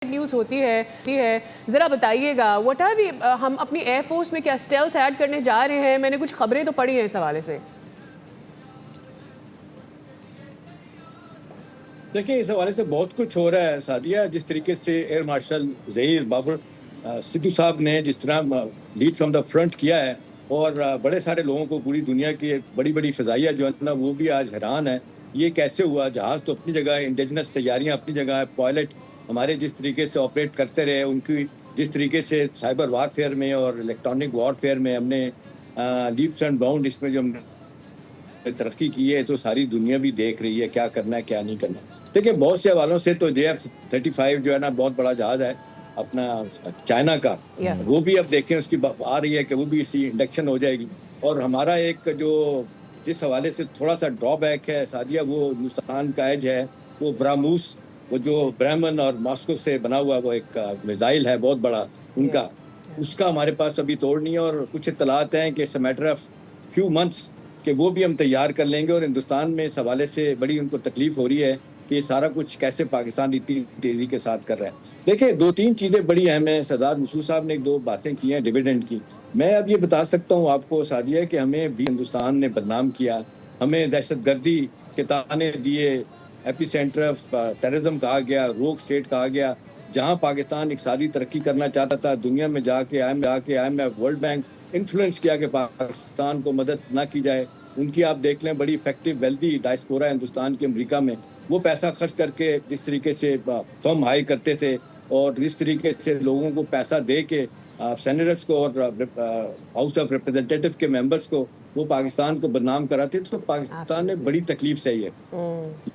News होती है ज़रा बताइएगा व्हाट आर वी हम अपनी एयरफोर्स में क्या स्टेल्थ ऐड करने जा रहे हैं? मैंने कुछ खबरें तो पढ़ी हैं इस हवाले से। देखिए, इस हवाले से बहुत कुछ हो रहा है सादिया। जिस तरीके से एयर मार्शल ज़हीर बाबर सिद्धू साहब ने जिस तरह लीड फ्रॉम द फ्रंट किया है और बड़े सारे लोगों को पूरी दुनिया की बड़ी बड़ी फ़ज़ाइया जो है ना वो भी आज हैरान है ये कैसे हुआ। जहाज़ तो अपनी जगह है, इंडिजिनस तैयारियां अपनी जगह है, पायलट हमारे जिस तरीके से ऑपरेट करते रहे, उनकी जिस तरीके से साइबर वारफेयर में और इलेक्ट्रॉनिक वॉरफेयर में हमने लीप्स एंड बाउंड इसमें जो तरक्की की है तो सारी दुनिया भी देख रही है क्या करना है क्या नहीं करना। देखिए, बहुत से हवालों से तो JF-35 जो है ना बहुत बड़ा जहाज है अपना चाइना का, वो भी अब देखें उसकी आ रही है कि वो भी इसी इंडक्शन हो जाएगी। और हमारा एक जो जिस हवाले से थोड़ा सा ड्रॉबैक है सादिया, वो हिंदुस्तान का एज है वो ब्राह्मूस, वो जो ब्राह्मण और मॉस्को से बना हुआ वो एक मिसाइल है बहुत बड़ा उनका, उसका हमारे पास अभी तोड़ नहीं है। और कुछ इत्तलात हैं कि it's a matter of few months कि वो भी हम तैयार कर लेंगे। और हिंदुस्तान में इस हवाले से बड़ी उनको तकलीफ हो रही है कि ये सारा कुछ कैसे पाकिस्तान इतनी तेज़ी के साथ कर रहा है। देखिए, दो तीन चीज़ें बड़ी अहम हैं। सरदार मसूद साहब ने एक दो बातें की हैं डिविडेंड की। मैं अब ये बता सकता हूँ आपको सादिया कि हमें भी हिंदुस्तान ने बदनाम किया, हमें दहशतगर्दी के ताने दिए, एपी सेंटर ऑफ टेररिज्म कहा गया, रोग स्टेट कहा गया। जहाँ पाकिस्तान इक़्तिसादी तरक्की करना चाहता था दुनिया में जाके IMF वर्ल्ड बैंक इन्फ्लुएंस किया कि पाकिस्तान को मदद ना की जाए। उनकी आप देख लें बड़ी इफेक्टिव वेल्दी डायस्पोरा हिंदुस्तान की अमेरिका में, वो पैसा खर्च करके जिस तरीके से फर्म हाई करते थे और जिस तरीके से लोगों को पैसा दे के सेनेटर्स को और हाउस ऑफ रिप्रेजेंटेटिव के मेंबर्स को वो पाकिस्तान को बदनाम कराते, तो पाकिस्तान ने बड़ी तकलीफ सही है।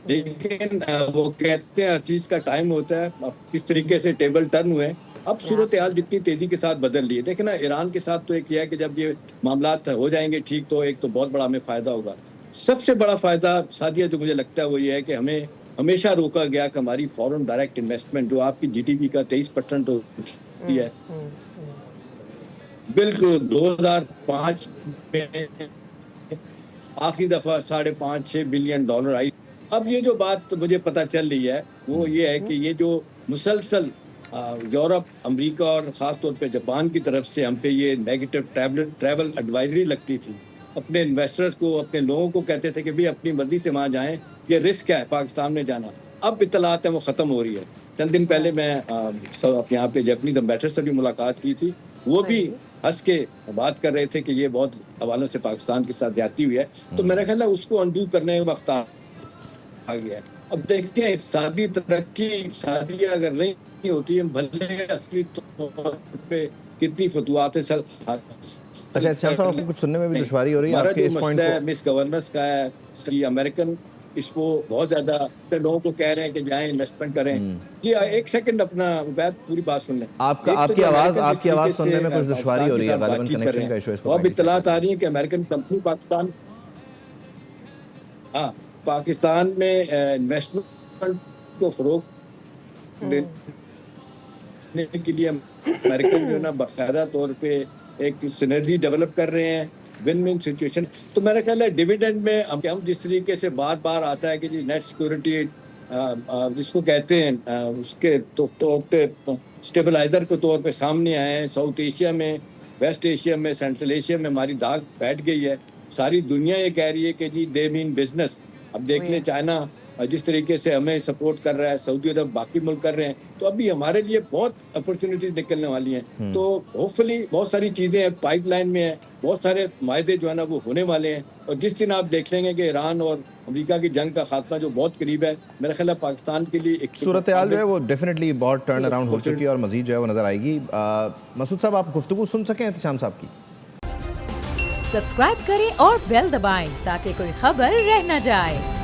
लेकिन वो कहते हैं हर चीज़ का टाइम होता है। किस तरीके से टेबल टर्न हुए, अब सूरत हाल जितनी तेजी के साथ बदल रही है। देखिए ना, ईरान के साथ तो एक ये है कि जब ये मामलात हो जाएंगे ठीक तो एक तो बहुत बड़ा हमें फ़ायदा होगा। सबसे बड़ा फ़ायदा सादिया जो मुझे लगता है वो ये है कि हमें हमेशा रोका गया कि हमारी फॉरेन डायरेक्ट इन्वेस्टमेंट जो आपकी GDP का 23% होती है, बिल्कुल 2005 में आखिरी दफ़ा $5.5-6 बिलियन आई। अब ये जो बात मुझे पता चल रही है वो ये है कि ये जो मुसलसल यूरोप, अमेरिका और ख़ास तौर पे जापान की तरफ से हम पे ये नेगेटिव ट्रैवल एडवाइजरी लगती थी, अपने इन्वेस्टर्स को, अपने लोगों को कहते थे कि भाई अपनी मर्जी से वहाँ जाएं, ये रिस्क है पाकिस्तान में जाना। अब इत्तलात है वो ख़त्म हो रही है। चंद दिन पहले मैं यहाँ पे जापानीज एम्बेसडर से भी मुलाकात की थी, वो भी हंस के बात कर रहे थे कि ये बहुत हवालों से पाकिस्तान के साथ ज्यादती हुई है। तो मेरा ख्याल है उसको अंडू करने का वक्त आ गया है। अब देखते हैं शादी तरक्की शादी अगर नहीं होती है भले असली तौर पे कितनी फतवात सर। अच्छा, आपको कुछ सुनने में भी दुश्वारी हो रही है आपके इस पॉइंट को? मिस गवर्नेंस का है कि अमेरिकन इसको बहुत ज्यादा लोगों को कह रहे हैं कि जाएं इन्वेस्टमेंट करें। जी एक सेकंड अपना उबैद पूरी बात सुन लें। आपकी आवाज सुनने में कुछ दुश्वारी हो रही है, गालिबन कनेक्शन का इशू है। अब इत्तलात आ रही है कि अमेरिकन कंपनी पाकिस्तान में इन्वेस्टमेंट को फरोग देने के लिए अमेरिकन जो ना बाकायदा तौर पे एक सिनर्जी डेवलप कर रहे हैं, विन विन सिचुएशन। तो मेरा ख्याल है डिविडेंड में हम जिस तरीके से बार बार आता है कि जी नेट सिक्योरिटी जिसको कहते हैं उसके तौर पे स्टेबलाइजर के तौर पे सामने आए हैं। साउथ एशिया में, वेस्ट एशिया में, सेंट्रल एशिया में हमारी दाग बैठ गई है। सारी दुनिया ये कह रही है कि जी दे मीन बिजनेस। अब देख लें चाइना जिस तरीके से हमें सपोर्ट कर रहा है, सऊदी अरब, बाकी मुल्क कर रहे हैं, तो अभी हमारे लिए बहुत अपॉर्चुनिटीज निकलने वाली हैं। तो होपफुली बहुत सारी चीज़ें पाइपलाइन में है, बहुत सारे मायदे जो है ना वो होने वाले हैं। और जिस दिन आप देख लेंगे कि ईरान और अमेरिका की जंग का खात्मा जो बहुत करीब है, मेरा ख्याल है पाकिस्तान के लिए एक सूरत हाल जो है वो डेफिनेटली बहुत टर्न अराउंड हो चुकी है और मजीद जो है वो नजर आएगी। मसूद साहब, आप गुफ्तगू सुन सकें एहतिशाम साहब की? सब्सक्राइब करें और बेल दबाएं ताकि कोई खबर रह न जाए।